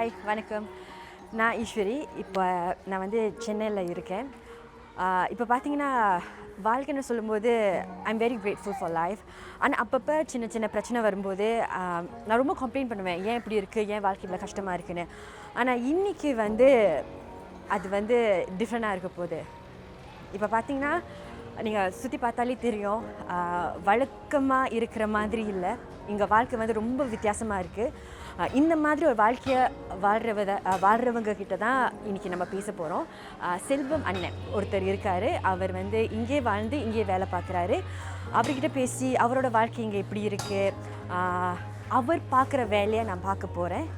Hi வணக்கம். நான் ஈஸ்வரி. இப்போ நான் வந்து சென்னையில் இருக்கேன். இப்போ பார்த்தீங்கன்னா வாழ்க்கைன்னு சொல்லும்போது I'm very grateful for life. ஆனால் அப்பப்போ சின்ன சின்ன பிரச்சனை வரும்போது நான் ரொம்ப கம்ப்ளைண்ட் பண்ணுவேன், ஏன் இப்படி இருக்குது, ஏன் வாழ்க்கை இவ்வளோ கஷ்டமாக இருக்குன்னு. ஆனால் இன்றைக்கி வந்து அது வந்து டிஃப்ரெண்ட்டாக இருக்க போகுது. இப்போ பார்த்தீங்கன்னா நீங்கள் சுற்றி பார்த்தாலே தெரியும், வழக்கமாக இருக்கிற மாதிரி இல்லை. இங்கே வாழ்க்கை வந்து ரொம்ப வித்தியாசமாக இருக்குது. இந்த மாதிரி ஒரு வாழ்க்கையை வாழ்கிறவங்க கிட்ட தான் இன்றைக்கி நம்ம பேச போகிறோம். செல்வம் அண்ணன் ஒருத்தர் இருக்கார். அவர் வந்து இங்கே வாழ்ந்து இங்கே வேலை பார்க்குறாரு. அவர்கிட்ட பேசி அவரோட வாழ்க்கை இங்கே எப்படி இருக்குது, அவர் பார்க்குற வேலையை நான் பார்க்க போகிறேன்.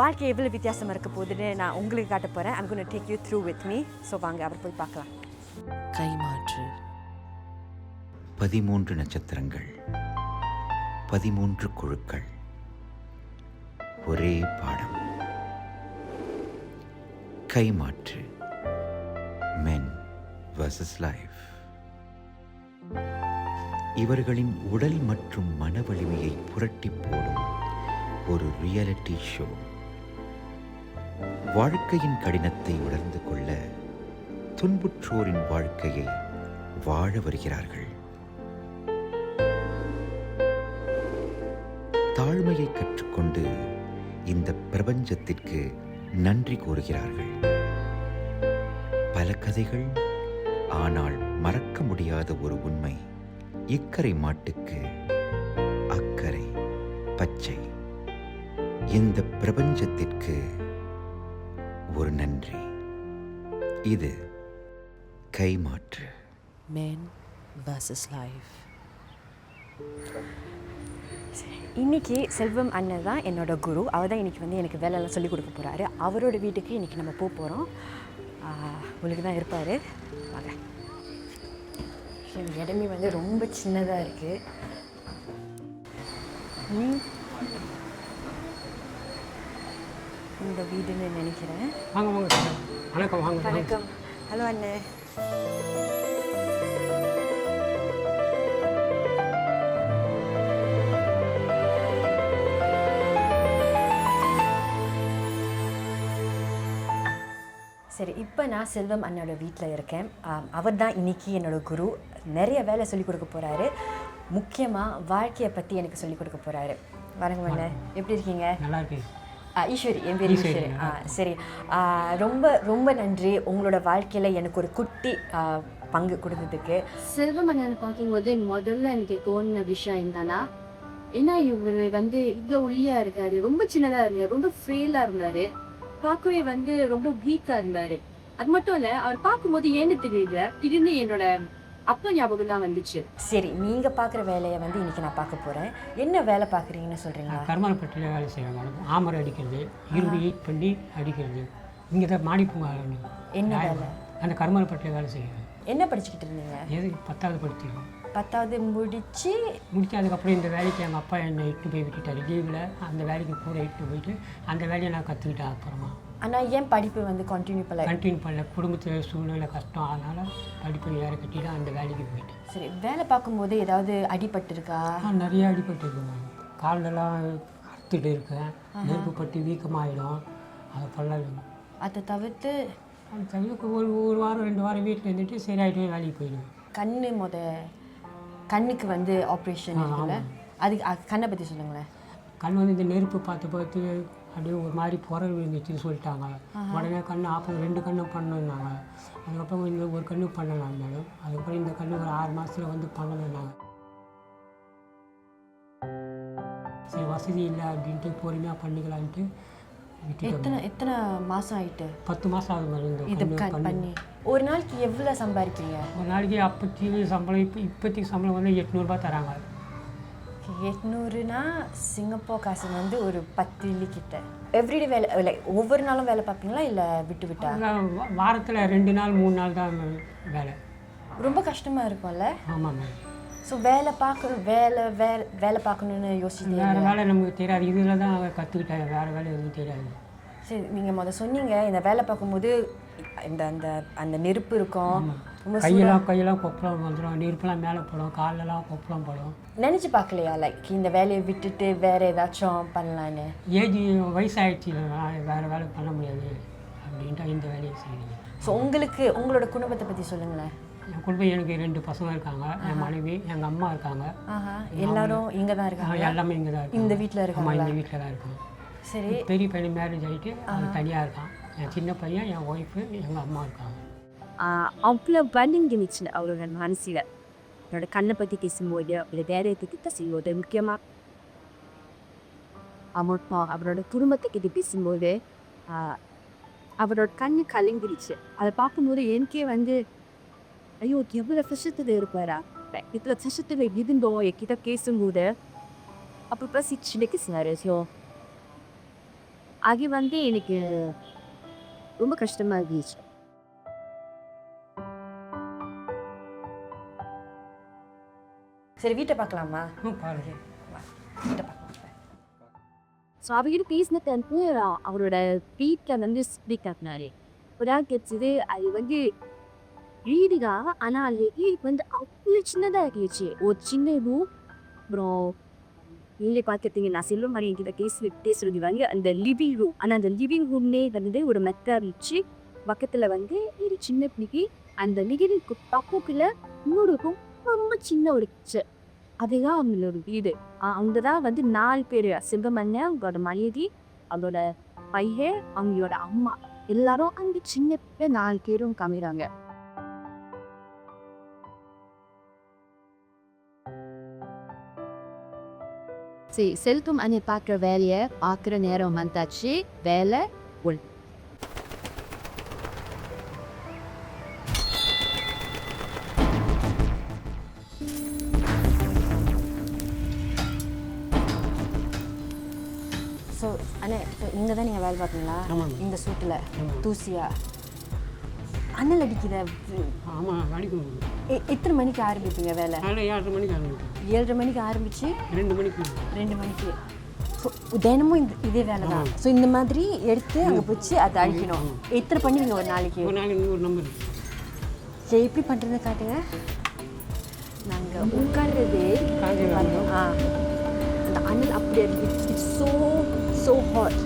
வாழ்க்கை எவ்வளோ வித்தியாசமாக இருக்க போகுதுன்னு நான் உங்களுக்கு காட்ட போகிறேன். I'm going to take you through with me. So வாங்க அவர் போய் பார்க்கலாம். கைமாற்று. 13 நட்சத்திரங்கள், 13 குழுக்கள், ஒரே பாடம். கைமாற்று. men versus life. இவர்களின் உடல் மற்றும் மன வலிமையை புரட்டி போடும் ஒரு ரியாலிட்டி ஷோ. வாழ்க்கையின் கடினத்தை உணர்ந்து கொள்ள துன்புற்றோரின் வாழ்க்கையை வாழ வருகிறார்கள். தாழ்மையை கற்றுக்கொண்டு இந்த பிரபஞ்சத்திற்கு நன்றி கூறுகிறார்கள். பல கதைகள், ஆனால் மறக்க முடியாத ஒரு உண்மை. இக்கரை மாட்டுக்கு அக்கறை பச்சை. இந்த பிரபஞ்சத்திற்கு ஒரு நன்றி. இது கைமாற்று. Men versus life. இன்றைக்கி செல்வம் அண்ணன் தான் என்னோடய குரு. அவர் தான் இன்றைக்கி வந்து எனக்கு வேலையெல்லாம் சொல்லிக் கொடுக்க போகிறாரு. அவரோட வீட்டுக்கு இன்றைக்கி நம்ம போகிறோம். உங்களுக்கு தான் இருப்பார். வாங்க. என் இடமே வந்து ரொம்ப சின்னதாக இருக்குது. இந்த வீடுன்னு நினைக்கிறேன். வாங்க வாங்க. வணக்கம். வாங்க. வணக்கம். ஹலோ அண்ணே. சரி, இப்போ நான் செல்வம் அண்ணோட வீட்டில் இருக்கேன். அவர் தான் இன்றைக்கி என்னோடய குரு. நிறைய வேலை சொல்லிக் கொடுக்க போகிறாரு. முக்கியமாக வாழ்க்கையை பற்றி எனக்கு சொல்லிக் கொடுக்க போகிறாரு. வணக்கம் அண்ணே, எப்படி இருக்கீங்க? நல்லா இருக்கேன். ஈஸ்வரி, என் பேர் ஈஸ்வரி. சரி, ரொம்ப ரொம்ப நன்றி உங்களோட வாழ்க்கையில் எனக்கு ஒரு குட்டி பங்கு கொடுத்ததுக்கு. செல்வம் அண்ணனை பார்க்கும்போது முதல்ல எனக்கு தோணுன விஷயம் என்னன்னா, ஏன்னா இவர் வந்து இவ்வளோ ஒல்லியா இருக்காரு, ரொம்ப சின்னதாக இருந்தார், ரொம்ப ஃப்ரீலாக இருந்தார், பார்க்கவே வந்து ரொம்ப வீக்காக இருந்தார். அது மட்டும் இல்லை, அவர் பார்க்கும்போது ஏன்னு தெரியல, திடீர்னு என்னோட அப்பா ஞாபகம் தான் வந்துச்சு. சரி, நீங்கள் பார்க்குற வேலையை வந்து இன்றைக்கி நான் பார்க்க போகிறேன். என்ன வேலை பார்க்குறீங்கன்னு சொல்கிறீங்களா? கருமலப்பட்டியில் வேலை செய்வாங்க. ஆமரை அடிக்கிறது, இரும்பு ஹீட் பண்ணி அடிக்கிறது. இங்கே தான் மாடிப்பூங்க. என்ன வேலை? அந்த கருமலப்பட்டியில் வேலை செய்வாங்க. என்ன படிச்சுக்கிட்டு இருந்தீங்க? எது 10வது படிச்சிருக்கோம். 10வது முடித்து அதுக்கப்புறம் இந்த வேலைக்கு எங்கள் அப்பா என்னை இட்டு போய் விட்டுட்டார் லீவில். அந்த வேலைக்கு கூட இட்டு போயிட்டு அந்த வேலையை நான் கற்றுக்கிட்டேன். அப்புறமா ஆனால் ஏன் படிப்பு வந்து கண்டினியூ பண்ணல. குடும்பத்தில் சூழ்நிலை கஷ்டம், அதனால் படிப்பை வேற கட்டிட்டு அந்த வேலைக்கு போயிட்டேன். சரி, வேலை பார்க்கும்போது ஏதாவது அடிபட்டுருக்கா? நிறைய அடிபட்டுருக்குங்க. காலெல்லாம் அறுத்துட்டு இருக்கேன். நெருப்பு பட்டு வீக்கமாகிடும். அதை பண்ணலாம். அதை தவிர்த்து ஒரு வாரம் 2 வாரம் வீட்டில் இருந்துட்டு சரியாயிட்டு வேலைக்கு போயிடுவேன். கண்ணுக்கு வந்து ஆப்ரேஷன் இருக்குல்ல, அதுக்கு கண்ணை பற்றி சொல்லுங்களேன். கண் வந்து இந்த நெருப்பு பார்த்து அப்படியே ஒரு மாதிரி புறல் விழுந்துச்சுன்னு சொல்லிட்டாங்க. உடனே கண்ணு 2 கண்ணு பண்ணணுன்னாங்க. அதுக்கப்புறம் இந்த ஒரு கண்ணு பண்ணலாம் இருந்தாலும், அதுக்கப்புறம் இந்த கண்ணு ஒரு 6 மாதத்தில் வந்து பண்ணணுன்னாங்க. சரி, வசதி இல்லை அப்படின்ட்டு பொறுமையாக பண்ணிக்கலான்ட்டு விட்டுட்டு. எத்தனை மாதம் ஆகிட்டு? 10 மாதம் ஆகுது மாதிரி இது பண்ணி. ஒரு நாளைக்கு எவ்வளோ சம்பாதிப்பீங்க? ஒரு நாளைக்கு அப்போதைக்கு சம்பளம் இப்போதைக்கு சம்பளம் வந்து 800 தராங்க. 800னா சிங்கப்பூர் காசு வந்து ஒரு 10 கிட்ட. எவ்ரிடே வேலை, லைக் ஒவ்வொரு நாளும் வேலை பார்ப்பீங்களா இல்லை விட்டு விட்டா? வாரத்தில் 2 நாள் 3 நாள் தான் வேலை. ரொம்ப கஷ்டமாக இருக்கும்ல? ஆமாங்க. ஸோ வேலை பார்க்கணுன்னு யோசிச்சு வேறு வேலை நமக்கு தெரியாது. இதில் தான் கற்றுக்கிட்டேன். வேறு வேலை எதுவும் தெரியாது. சரி, நீங்கள் சொன்னீங்க இந்த வேலை பார்க்கும்போது இந்த அந்த அந்த நெருப்பு இருக்கும், ரொம்ப கையெல்லாம் கொப்பளம் வந்துடும், நெருப்பெல்லாம் மேலே போடும், காலெல்லாம் கொப்பளம் போடும். நினச்சி பார்க்கலையா லைக் இந்த வேலையை விட்டுட்டு வேறு ஏதாச்சும் பண்ணலான்னு? ஏஜ் வயசாகிடுச்சு, வேறு வேலை பண்ண முடியாது அப்படின்ட்டு இந்த வேலையை செய்யணும். ஸோ உங்களுக்கு உங்களோட குடும்பத்தை பற்றி சொல்லுங்களேன். என் குடும்பம் எனக்கு 2 பசங்க இருக்காங்க, என் மனைவி, எங்கள் அம்மா இருக்காங்க. எல்லாரும் இங்கே தான் இருக்காங்க? எல்லாமே இங்கே தான் இருக்காங்க. இந்த வீட்டில் இருக்காங்க? இந்த வீட்டில் தான் இருக்காங்க. சரி. பெரிய பையன் மேரேஜ் ஆகிட்டு அவன் தனியாக இருக்கான். என் சின்ன பையன், என் ஒய்ஃபு, எங்கள் அம்மா இருக்காங்க. அவ்வளோ பண்டிங் இருந்துச்சு அவரோட மனசில். அவரோட கண்ணை பற்றி பேசும்போது, அவரோட வேலையை பற்றி பேசும்போது, முக்கியமாக அவரோட குடும்பத்தை பற்றி பேசும்போது அவரோட கண்ணு கலங்கிடுச்சு. அதை பார்க்கும்போது எனக்கே வந்து ஐயோ எவ்வளோ கஷ்டத்தில் இருப்பாரா, இதில் கஷ்டத்தில் இருந்தோம் என்கிட்ட பேசும்போது அப்போ சிரிச்சுட்டு சொன்னார். ஸோ அது வந்து எனக்கு ரொம்ப கஷ்டமாக இருந்துச்சு. சரி, வீட்டை பார்க்கலாமா? பாருங்க, வீட்டை பார்க்கலாம். ஸோ அவர்கிட்ட பேசின தந்து அவரோட வீட்டில் வந்து ஸ்பீக் ஆகினாரு. இப்போதான் கிடைச்சது அது வந்து வீடுதான், ஆனால் அது வந்து அவ்வளோ சின்னதாக இருந்துச்சு. ஒரு சின்ன ரூம். அப்புறம் நீங்களே பார்த்துருத்தீங்க, நான் செல்வ மாதிரி என்கிட்ட பேசுறது வந்து அந்த லிவிங் ரூம். ஆனால் அந்த லிவிங் ரூம்னே வந்து ஒரு மெத்தா இருந்துச்சு. பக்கத்தில் வந்து ஒரு சின்ன பிடிக்கி, அந்த லிவிங் பக்கத்தில் இன்னொரு ரூம், ரொம்ப சின்ன ஒரு கிச்சன். அதுதான் அவங்களோட வீடு. அவங்க தான் வந்து 4 பேர், சிவமண்ணன், அவங்களோட மனைவி, அவங்களோட பையன், அவங்களோட அம்மா, எல்லாரும் அந்த சின்ன 4 பேரும் காமிறாங்க. சரி, செல்வம் அண்ணி பார்க்குற வேலையை பார்க்குற நேரம் வந்தாச்சு. வேலை ஒன். ஸோ அண்ணே, ஸோ இங்கே தான் நீங்கள் வேலை பார்த்தீங்களா? இந்த சூட்டில் தூசியா அண்ணல் அடிக்கிற? ஆமாம், அடிக்கும். எத்தனை மணிக்கு ஆரம்பிப்பீங்க வேலை? 7:30 மணிக்கு ஆரம்பிக்கும். 7:30 மணிக்கு ஆரம்பிச்சு 2 மணிக்கு. 2 மணிக்கு. ஸோ தினமும் இதே வேலை தான். ஸோ இந்த மாதிரி எடுத்து அங்கே போச்சு அதை அழிக்கணும். எத்தனை பண்ணுவீங்க ஒரு நாளைக்கு? ஒரு நாளைக்கு 100 நம்பர். சரி, எப்படி பண்ணுறது காட்டுங்க. நாங்கள் உட்கார்றது அந்த அண்ணல் அப்படி இட்ஸ் ஸோ ஹாட்.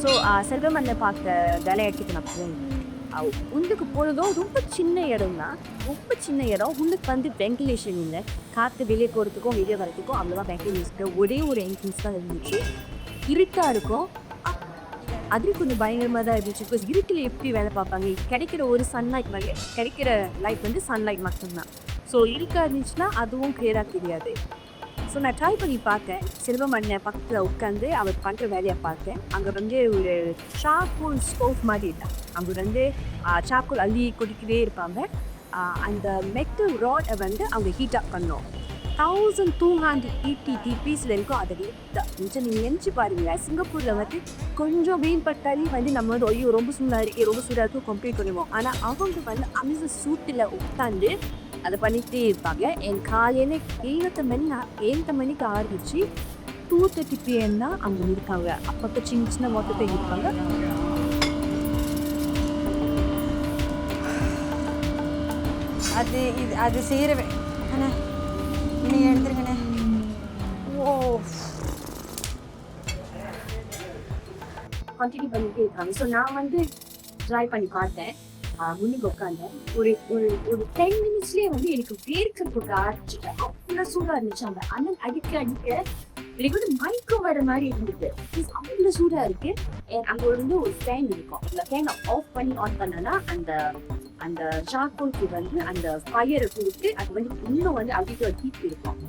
ஸோ செல்வமண்ணை பார்க்க வேலை எடுத்துட்டு நான் போனேன். உள்ளுக்கு போனதும் ரொம்ப சின்ன இடம் தான், ரொம்ப சின்ன இடம். உள்ளுக்கு வந்து வென்டிலேஷன் இல்லை, காற்று வெளியே போகிறதுக்கும் வெளியே வரதுக்கும் அவ்வளோதான் வென்டிலேஷன். ஒரே ஒரு என்ட்ரன்ஸ் தான் இருந்துச்சு. இருட்டாக இருக்கும், அது கொஞ்சம் பயங்கரமாக தான் இருந்துச்சு. பிகாஸ் இருட்டில் எப்படி வேலை பார்ப்பாங்க? கிடைக்கிற ஒரு சன்லைட் மாதிரி, கிடைக்கிற லைட் வந்து சன்லைட் மட்டும்தான். ஸோ இருட்டாக இருந்துச்சுன்னா அதுவும் கிளியராக தெரியாது. ஸோ நான் ட்ரை பண்ணி பார்த்தேன். செல்வமண்ணன் பக்கத்தில் உட்காந்து அவர் பண்ணுற வேலையை பார்த்தேன். அங்கே வந்து ஒரு சார்கோல் ஸ்டோவ் மாதிரி இருந்தான். அங்கே வந்து சார்கோல் அள்ளி கொதிக்கவே இருப்பாங்க. அந்த மெட்டல் ராடை வந்து அவங்க ஹீட் அப் பண்ணோம். 1280 degreesல இருக்கும். அதை கொஞ்சம் நீங்கள் நினச்சி பாருங்கள். சிங்கப்பூரில் வந்து கொஞ்சம் வெயில் பட்டாலே வந்து நம்ம வந்து ஐயோ ரொம்ப சூடாக இருக்குது, ரொம்ப சூடாக இருக்கும் கம்ப்ளீட் பண்ணுவோம். ஆனால் அவங்க வந்து அந்த சூட்டில் உட்காந்து அதை பண்ணிகிட்டே இருப்பாங்க. என் காலையில் 7 மணிக்கு ஆரம்பிச்சு 2:30 PM தான் அங்கே இருக்காங்க. அப்பப்போ சின்ன வாட்டத்தை இருப்பாங்க. அது செய்கிற அண்ணா நீங்கள் எடுத்துருங்கண்ணே. ஓ, கண்டினியூ பண்ணிகிட்டே இருக்காங்க. ஸோ நான் வந்து ட்ரை பண்ணி பார்த்தேன். முன்னுக்கு உட்காந்தேன். ஒரு 10 minutesலேயே வந்து எனக்கு வேர்க்கிறதுக்கு ஆரம்பிச்சுட்டு அவ்வளோ சூடாக இருந்துச்சு. அந்த அண்ணன் அடிக்க எனக்கு வந்து மயக்கம் வர மாதிரி இருந்தது. அவ்வளோ சூடாக இருக்கு. அங்கே வந்து ஒரு ஃபேன் இருக்கும். அந்த ஃபேனை ஆஃப் பண்ணி ஆன் பண்ணனா அந்த சார்கோலுக்கு வந்து அந்த ஃபயரை கொடுத்து அது வந்து இன்னும் வந்து அதிக ஹீட் இருக்கும்.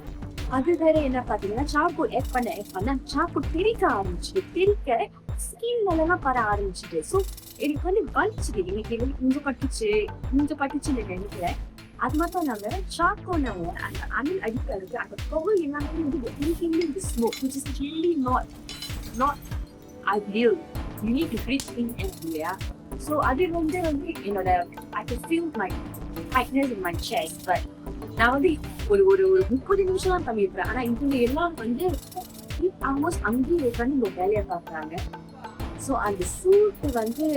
அது வேற என்ன பார்த்தீங்கன்னா, சார்கோல் ஆட் பண்ண சார்கோல் தெறிக்க ஆரம்பிச்சுட்டு, தெறிக்க ஸ்கின் எல்லாம் பட ஆரம்பிச்சுட்டு. ஸோ எனக்கு வந்து வலிச்சுது. எனக்கு இங்கே பட்டுச்சுன்னு நினைக்கிறேன். அது மட்டும் இல்லாமல் சார்கோல் அந்த அணில் அடிக்கிறது அந்த புகை எல்லாமே வந்து smoke which is really not ideal. You need to breathe in and air. So அது வந்து என்னோட I can feel my tightness in my chest, but நான் வந்து ஒரு ஒரு ஒரு 30 நிமிஷம் தான் பண்ணியிருப்பேன். ஆனா இவங்க எல்லாம் வந்து ஆல்மோஸ்ட் அங்கேயே உட்காந்து இந்த வேலையை பார்க்குறாங்க. ஸோ அந்த சூட்டு வந்து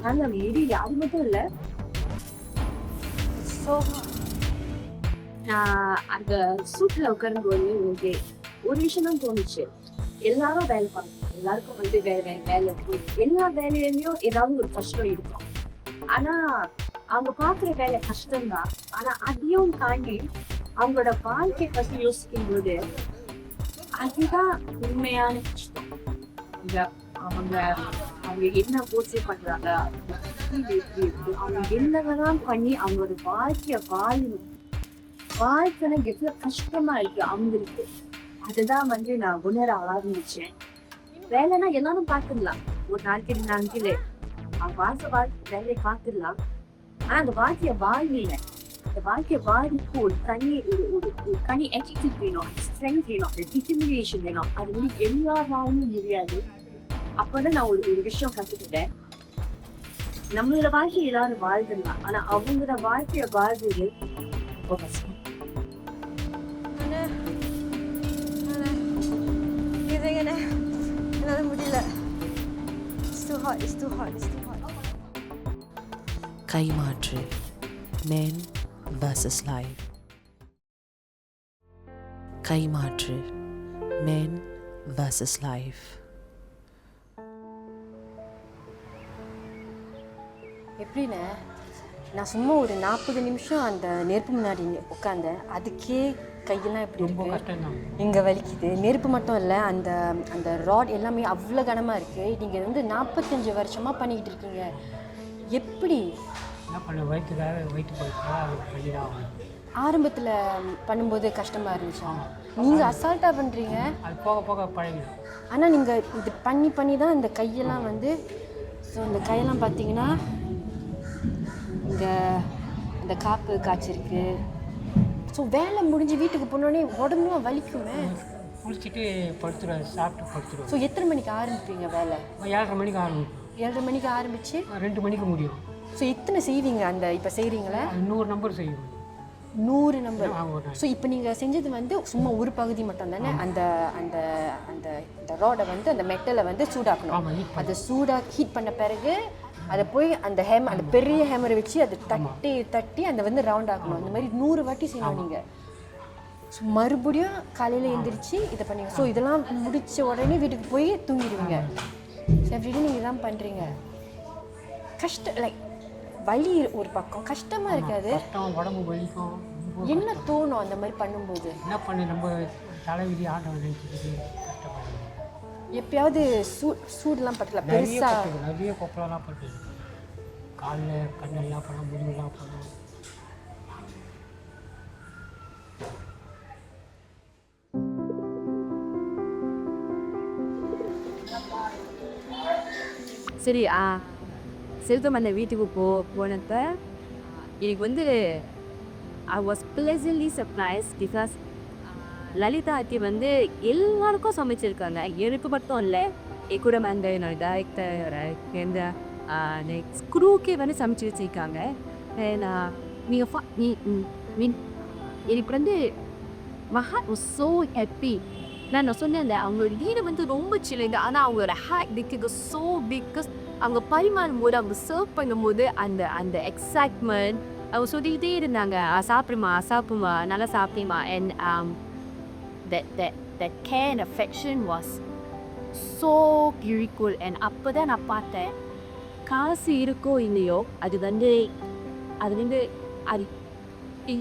நல்ல முடியல. அது மட்டும் இல்லை, ஸோ நான் அந்த சூட்டில் உட்காரும்போது எனக்கு ஒரு விஷயம் தான் தோணுச்சு. எல்லாரும் வேலை பார்க்கணும், எல்லாருக்கும் வந்து வேலை இருக்கும். எல்லா வேலையிலையும் ஏதாவது ஒரு கஷ்டம் இருக்கும். ஆனா அவங்க பார்க்குற வேலை கஷ்டம்தான். ஆனா அதையும் தாண்டி அவங்களோட வாழ்க்கையை பற்றி யோசிக்கும் போது அதுதான் உண்மையான கஷ்டம். அவங்க அவங்க என்ன பூர்த்தி பண்றாங்க, அவங்க என்னதான் பண்ணி அவங்களோட வாழ்க்கைய வாழ்க்கைனா எவ்வளவு கஷ்டமா இருக்கு அவங்களுக்கு. அதுதான் வந்து நான் உணர ஆரம்பிச்சேன். வேலைன்னா எல்லாரும் பார்த்துடலாம், ஒரு நாளைக்கு 2 நாளைக்கு அவங்க வேலையை பார்த்துடலாம். ஆனா அந்த வாழ்க்கைய வாழ்வில்லை. அந்த வாழ்க்கைய வாழ்வுக்கு ஒரு தனி ஆட்டிடியூட் வேணும், ஸ்ட்ரென்த் வேணும், டிட்டர்மினேஷன் வேணும். அது வந்து எல்லாராலும் முடியாது. அப்பதான் நான் ஒரு விஷயம் கத்துக்கிட்டேன். நம்மளோட வாழ்க்கையை எல்லாரும் வாழ்ந்துடலாம், ஆனா அவங்களோட வாழ்க்கைய வாழ்வது ரொம்ப கஷ்டம். என்னால முடியல. It's too hot. கைமாற்று men versus life. கைமாற்று men versus life. எப்படின்னா, நான் சும்மா ஒரு 40 நிமிஷம் அந்த நெருப்பு முன்னாடி உட்காந்தேன். அதுக்கே கையெல்லாம் எப்படி இருக்கு, இங்கே வலிக்குது. நெருப்பு மட்டும் இல்லை, அந்த அந்த ராட் எல்லாமே அவ்வளோ கனமாக இருக்குது. நீங்கள் வந்து 45 வருஷமாக பண்ணிக்கிட்டு இருக்கீங்க. எப்படி ஆரம்பத்தில் பண்ணும்போது கஷ்டமாக இருந்துச்சா? நீங்கள் அசால்ட்டாக பண்ணுறீங்க, போக பழகிடும். ஆனால் நீங்கள் இது பண்ணி தான் இந்த கையெல்லாம் வந்து, ஸோ இந்த கையெல்லாம் பார்த்தீங்கன்னா இங்கே இந்த காப்பு காய்ச்சிருக்கு. ஸோ வேலை முடிஞ்சு வீட்டுக்கு போனோடனே உடம்புலாம் வலிக்குமே. குளிச்சுட்டு படுத்துருவேன், சாப்பிட்டு படுத்துருவேன். ஸோ எத்தனை மணிக்கு ஆரம்பிப்பீங்க வேலை? 7:30 மணிக்கு ஆரம்பிப்போம். 7:30 மணிக்கு ஆரம்பித்து 2 மணிக்கு முடியும். ஸோ எத்தனை செய்வீங்க அந்த இப்போ செய்கிறீங்களா? 100 நம்பர் செய்வோம். 100 நம்பர். ஸோ இப்போ நீங்கள் செஞ்சது வந்து சும்மா ஒரு பகுதி மட்டும் தானே? அந்த அந்த அந்த இந்த ராடை வந்து அந்த மெட்டலை வந்து சூடாக்கணும். அதை ஹீட் பண்ண பிறகு அதை போய் அந்த அந்த பெரிய ஹேமரை வச்சு அதை தட்டி அந்த வந்து ரவுண்ட் ஆக்கணும். இந்த மாதிரி 100 வாட்டி செய்யணும் நீங்கள். ஸோ மறுபடியும் காலையில் எழுந்திரிச்சு இதை பண்ணுவீங்க. ஸோ இதெல்லாம் முடித்த உடனே வீட்டுக்கு போய் தூங்கிடுவீங்க. ஸோ எவ்ரிடே நீங்கள் தான் பண்ணுறீங்க. லைக் வலி ஒரு பக்கம் கஷ்டமாக இருக்காது, உடம்பு வலிக்கும். என்ன தோணும் அந்த மாதிரி பண்ணும்போது? என்ன பண்ண, நம்ம தலைவிதி ஆட்டம் நினைச்சிட்டு கஷ்டப்படுறோம். எப்பயாவது சூடுலாம் பட்டல? பெருசாக நிறைய கொப்பளம்லாம் பட்டு, காலில் கண்ணெல்லாம் பண்ண, முடிவெல்லாம் பண்ணோம். சரி, செல்வம் அந்த வீட்டுக்கு போனப்ப எனக்கு வந்து I was pleasantly surprise because Lalitha ஆட்டி வந்து எல்லாருக்கும் சமைச்சிருக்காங்க. எனக்கு மட்டும் இல்லை, என் கூட வந்து என்னோட டைரக்டர் இந்த நெக்ஸ்ட் குரூக்கே வந்து சமைச்சு வச்சுருக்காங்க. எனக்கு வந்து மஹாட் வாஸ் ஸோ ஹாப்பி. நான் சொன்னேன், அவங்களோட வீடு வந்து ரொம்ப சின்னது, ஆனால் அவங்களோட ஹேட் டிக்கு ஸோ பிகாஸ் அவங்க பரிமாறும் போது, அவங்க சர்வ் பண்ணும்போது அந்த அந்த எக்ஸைட்மெண்ட் அவங்க சொல்லிக்கிட்டே இருந்தாங்க, சாப்பிடுமா நல்லா சாப்பிடுமா. And that care and affection was so beautiful. And அப்போ தான் நான் பார்த்தேன், காசு இருக்கோ இல்லையோ அது வந்து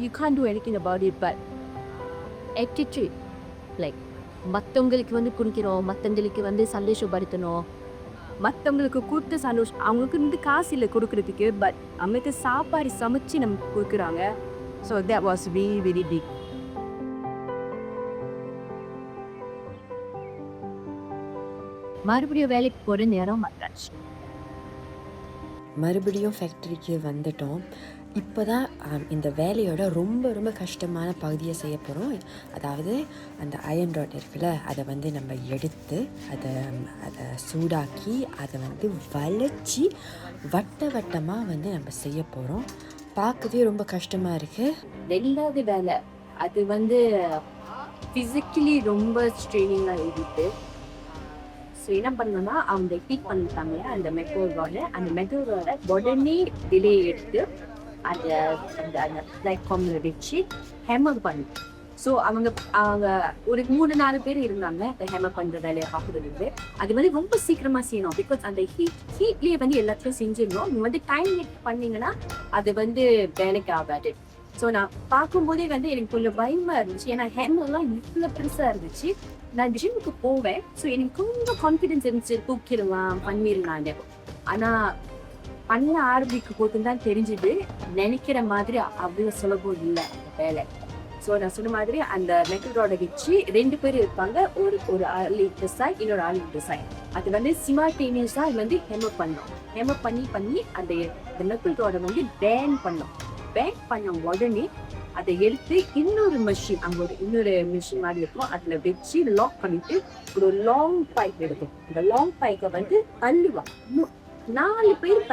you can't do anything about it, but attitude, like மற்றவங்களுக்கு வந்து கொடுக்கிறோம், மற்றவங்களுக்கு வந்து சந்தோஷப்படுத்தணும், மற்றவங்களுக்கு கொடுத்து சந்தோஷம். அவங்களுக்கு வந்து காசு இல்லை கொடுக்கறதுக்கு, பட் அவங்களுக்கு சாப்பாடு சமைச்சு நமக்கு கொடுக்குறாங்க. So that was really very big. மறுபடியும் வேலைக்கு போகிற நேரம் வந்தாச்சு. மறுபடியும் ஃபேக்ட்ரிக்கு வந்துட்டோம். இப்போ தான் இந்த வேலையோட ரொம்ப ரொம்ப கஷ்டமான பகுதியை செய்ய போகிறோம். அதாவது அந்த அயர்ன் ராட் இருக்குல்ல, அதை வந்து நம்ம எடுத்து அதை சூடாக்கி அதை வந்து வளைச்சி வட்டமாக வந்து நம்ம செய்ய போகிறோம். பார்க்கவே ரொம்ப கஷ்டமாக இருக்குது. ரெண்டாவது வேலை அது வந்து ஃபிசிக்கலி ரொம்ப ஸ்ட்ரெயினிங்காக இருக்குது. ஸோ என்ன பண்ணணும்னா அவங்க ஹீட் பண்ணிட்டாங்க அந்த மெட்டோரோட. அந்த மெட்டோரோட உடனே டிலே எடுத்து அந்த அந்த அந்த பிளாட்ஃபார்மில் வச்சு ஹேமர் பண்ணு. ஸோ அவங்க ஒரு 3-4 பேர் இருந்தாங்க அந்த ஹேமர் பண்ணுற வேலையை பார்க்குறது. அது வந்து ரொம்ப சீக்கிரமாக செய்யணும். பிகாஸ் அந்த ஹீட்லேயே வந்து எல்லாத்தையும் செஞ்சிடணும். நீங்கள் வந்து டைம் மேக் பண்ணீங்கன்னா அது வந்து வேலைக்கு ஆகாது. ஸோ நான் பார்க்கும்போதே வந்து எனக்கு கொஞ்சம் பயமாக இருந்துச்சு. ஏன்னா ஹேமர்லாம் இவ்வளோ பெருசாக இருந்துச்சு. நான் ஜிம்முக்கு போவேன். ஸோ எனக்கு கொஞ்சம் கான்ஃபிடென்ஸ் இருந்துச்சு, தூக்கிடலாம் பண்ணிடலாம். ஆனால் பண்ண ஆரம்பிக்கும் போது தான் தெரிஞ்சுது நினைக்கிற மாதிரி அவ்வளோ சுலபம் இல்லை அந்த வேலை. ஸோ நான் சொன்ன மாதிரி அந்த மெட்டலோட வச்சு 2 பேர் இருப்பாங்க. ஒரு ஆள் இந்த சைட், இன்னொரு ஆள் இந்த சைட். அது வந்து சிமால்டேனியஸாக அது வந்து ஹேமர் பண்ணோம். ஹேமர் பண்ணி அந்த மெட்டலோட வந்து பேன் பண்ணோம். பேன் பண்ண உடனே அதை எடுத்து இன்னொரு மெஷின், அங்கே இன்னொரு மிஷின் மாதிரி இருக்கும், அதில் வச்சு லாக் பண்ணிட்டு ஒரு லாங் பைப் எடுக்கும். இந்த லாங் பைப்பை வந்து தள்ளுவா. 4 பேர்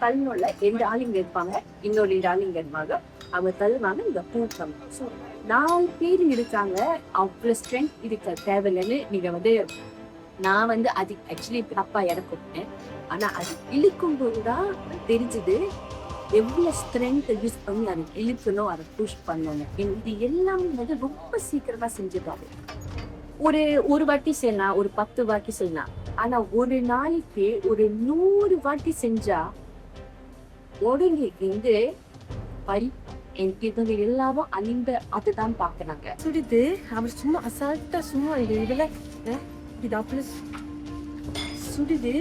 தள்ளணும்ல. 2 ஆள் இங்கே இருப்பாங்க, இன்னொரு 2 ஆள் இங்கே இருப்பாங்க. அவங்க தள்ளுவாங்க, இந்த பூக்கம். ஸோ 4 பேர் இருக்காங்க. அவ்வளோ ஸ்ட்ரென்த் இருக்க தேவையில்லைன்னு நீங்கள் வந்து நான் வந்து அது ஆக்சுவலி தப்பா இறக்குட்டேன். ஆனால் அது இழுக்கும் போது தான் தெரிஞ்சுது எவ்வளோ ஸ்ட்ரென்த் யூஸ் பண்ணி அதை இழுக்கணும், அதை புஷ் பண்ணணும். இது எல்லாமே வந்து ரொம்ப சீக்கிரமா செஞ்சுட்டாரு. ஒரு வாட்டி செய்யலாம், ஒரு 10 வாட்டி செய்யலாம். ஆனா ஒரு நாளைக்கு ஒரு 100 வாட்டி செஞ்சா உடனே வந்து எனக்கு எல்லாரும் அழிந்த அதுதான் பாக்குறாங்க. சுடுது. அவர் சும்மா அசால்ட்டா சும்மா இதுல இது அப்படி சுடுது.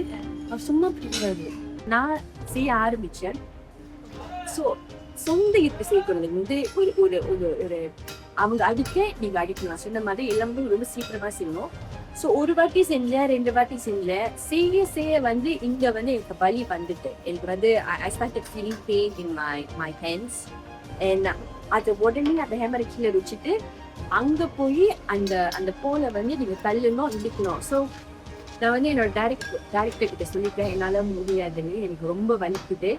அவர் சும்மா பிடிக்கிறாரு. நான் செய்ய ஆரம்பிச்சேன். ஸோ சொந்த ஈர்ப்பு செய்யறது வந்து ஒரு அவங்க அடிக்க நீங்க அடிக்கலாம். சொன்ன மாதிரி எல்லாமே ரொம்ப சீக்கிரமா செய்யணும். ஸோ ஒரு வாட்டி செஞ்சேன், 2 வாட்டி செஞ்சேன். செய்ய வந்து இங்க வந்து எனக்கு வலி வந்துட்டு எனக்கு வந்து I started feeling pain in my hands. And அது உடனே அந்த ஹேமரை கீழே வச்சுட்டு அங்க போய் அந்த போல வந்து நீங்க தள்ளணும், இடிக்கணும். ஸோ நான் வந்து என்னோட டைரக்டர் கிட்ட சொல்லிட்டேன், என்னால முடியாதுன்னு, எனக்கு ரொம்ப வலிக்குது.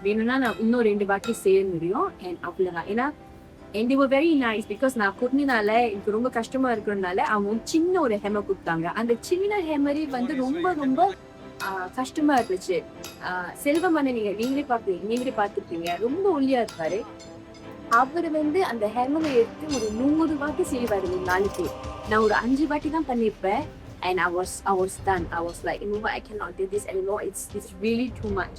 வேணும்னா நான் இன்னும் 2 வாட்டி செய்ய முடியும். அவ்வளோதான். ஏன்னா and they were very nice because நான் குடினால எனக்கு ரொம்ப கஷ்டமா இருக்கிறதுனால அவங்க சின்ன ஒரு ஹேமர் கொடுத்தாங்க. அந்த சின்ன ஹேமரே வந்து ரொம்ப ரொம்ப கஷ்டமா இருந்துச்சு. செல்வ மன்னன் நீங்களே பார்த்துருப்பீங்க, ரொம்ப ஒல்லியா இருப்பாரு. அவர் வந்து அந்த ஹேமரை எடுத்து ஒரு 100 வாட்டி செய்வாரு ஒரு நாளைக்கு. நான் ஒரு 5 வாட்டி தான் பண்ணிருப்பேன். And I was done. I was like, you know what, I cannot do this anymore. It's really too much.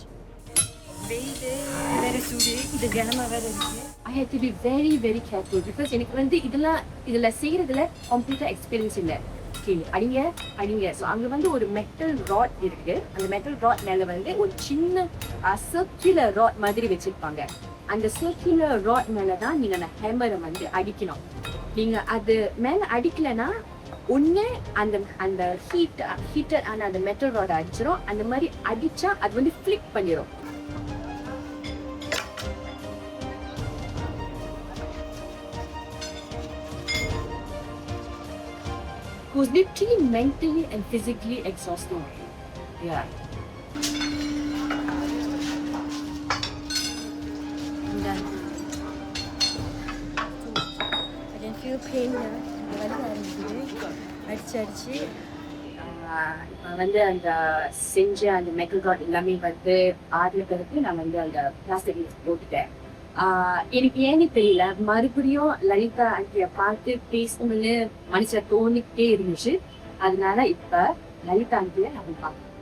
I had to be very very careful because எனக்கு வந்து இதுல செய்யறதுல கம்ப்ளீட்டா எக்ஸ்பீரியன்ஸ் இல்லை. அடிங்க. ஸோ அங்கே வந்து ஒரு மெட்டல் ராட் இருக்கு. அந்த மெட்டல் ராட் மேலே வந்து ஒரு சின்ன சர்க்குலர் ராட் மாதிரி வச்சிருப்பாங்க. அந்த சர்க்குலர் ராட் மேலே தான் நீங்கள் அந்த ஹேமரை வந்து அடிக்கணும். நீங்கள் அது மேலே அடிக்கலைன்னா ஒன்று அந்த ஹீட்டர் ஆன அந்த மெட்டல் ராட் அடிச்சிடும். அந்த மாதிரி அடிச்சா அது வந்து ஃபிளிப் பண்ணிடும். It was literally mentally and physically exhausting. Yeah. I'm done. I can feel pain here. அடிச்சு இப்போ வந்து அந்த செஞ்ச அந்த மெட்டல் ராட் எல்லாமே வந்து ஆறுல பிறகு நான் வந்து அந்த பிளாஸ்டிக் போட்டுட்டேன். எனக்கு ஏன்னு தெரியல, மறுபடியும் லலிதா ஆண்டியை பார்த்து பேசணும்னு மனுஷ தோணிக்கிட்டே இருந்துச்சு. அதனால இப்ப லலிதா ஆண்டியை நம்ம பார்க்கணும்.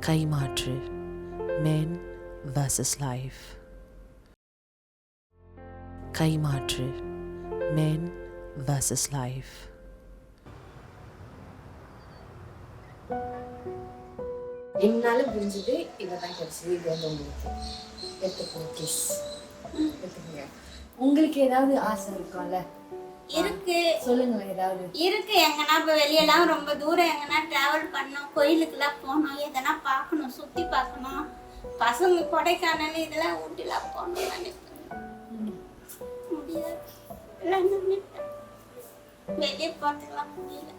கைமாற்று, men versus life. கைமாற்று, men versus life. என்னால புரிஞ்சது இவதான் கிடைச்சது. இது வந்து உங்களுக்கு எடுத்துக்கோங்க ப்ளீஸ். எடுத்துக்கோங்க. உங்களுக்கு ஏதாவது ஆசை இருக்கும்ல? இருக்கு. சொல்லுங்க. ஏதாவது இருக்கு. எங்கன்னா இப்போ வெளியெல்லாம் ரொம்ப தூரம் எங்கன்னா டிராவல் பண்ணணும், கோயிலுக்குலாம் போகணும், எதனா பார்க்கணும், சுற்றி பார்க்கணும். பசங்க கொடைக்கானல் இதெல்லாம் ஊட்டிலாம் போகணும் நினைக்கிறேன். முடியாது. எல்லாம் நின்றுட்டேன். வெளியே போகிறதுக்கெல்லாம் முடியல.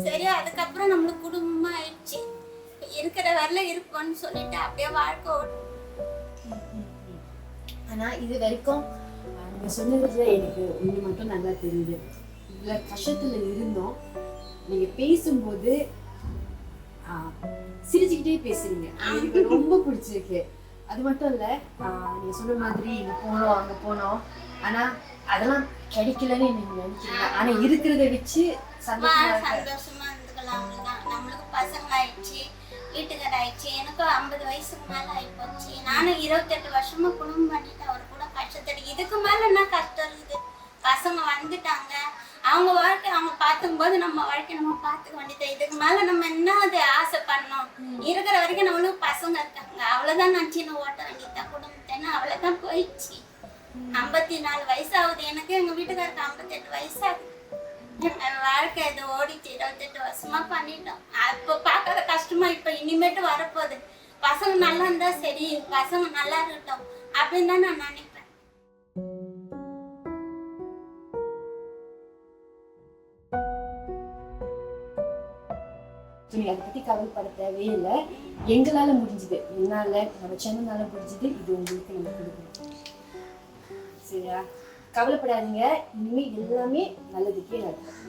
சரி, அதுக்கப்புறம் நம்மளுக்கு குடும்பமாக ஆயிடுச்சு. இருக்கிற வரல இருப்போம்னு சொல்லிட்டு அப்படியே வாழ்க்கை ஆனால் இது வரைக்கும் நீங்கள் சொன்னதுல எனக்கு ஒன்று மட்டும் நல்லா தெரியுது. இவ்வளோ கஷ்டத்தில் இருந்தோம், நீங்கள் பேசும்போது சிரிச்சுக்கிட்டே பேசுறீங்க. எனக்கு ரொம்ப பிடிச்சிருக்கு. அது மட்டும் இல்லை, நீங்கள் சொன்ன மாதிரி இங்கே போனோம் அங்கே போனோம், ஆனால் அதெல்லாம் கிடைக்கலன்னு நீங்கள் நினைக்கிறீங்க. ஆனால் இருக்கிறத வச்சு சந்தோஷமா இருந்துக்கலாம். அவ்வளவுதான். நம்மளுக்கு பசங்க ஆயிடுச்சு, வீட்டுக்கார ஆயிடுச்சு. எனக்கும் 50 வயசுக்கு மேல ஆயிப்போச்சு. நானும் 28 வருஷமா குடும்பம் பண்ணிட்டு அவர் கூட கஷ்டத்தடி. இதுக்கு மேல என்ன கஷ்டம் இருக்குது? பசங்க வந்துட்டாங்க, அவங்க வாழ்க்கை அவங்க பார்த்துக்கும்போது நம்ம வாழ்க்கை நம்ம பார்த்துக்க வேண்டியது. இதுக்கு மேல நம்ம என்ன அது ஆசை பண்ணோம்? இருக்கிற வரைக்கும் நம்மளுக்கு பசங்க இருக்காங்க, அவ்வளவுதான் நினைச்சுன்னு ஓட்ட வேண்டியதான் குடும்பத்தைன்னு. அவ்வளவுதான் போயிடுச்சு. 54 வயசு ஆகுது எனக்கு. எங்க வீட்டுக்காருக்கு 58 வயசு ஆகுது. வாழ்க்கை இது ஓடிச்சு. 28 வருஷமா பண்ணிட்டோம். அப்போ பார்க்காத கஷ்டமா இப்ப இனிமேட்டு வரப்போகுது. பசங்க நல்லா இருந்தா சரி, பசங்க நல்லா இருக்கட்டும் அப்படின்னு தான் நான் நினைப்பேன். நீங்க அதை பத்தி கவலைப்பட தேவையே இல்லை. எங்களால முடிஞ்சது, என்னால நம்ம சேனல்னால முடிஞ்சது, இது உங்களுக்கு நம்ம கொடுக்கணும். சரியா? கவலைப்படாதீங்க, இனிமே எல்லாமே நல்லதுக்கே நடக்கும்.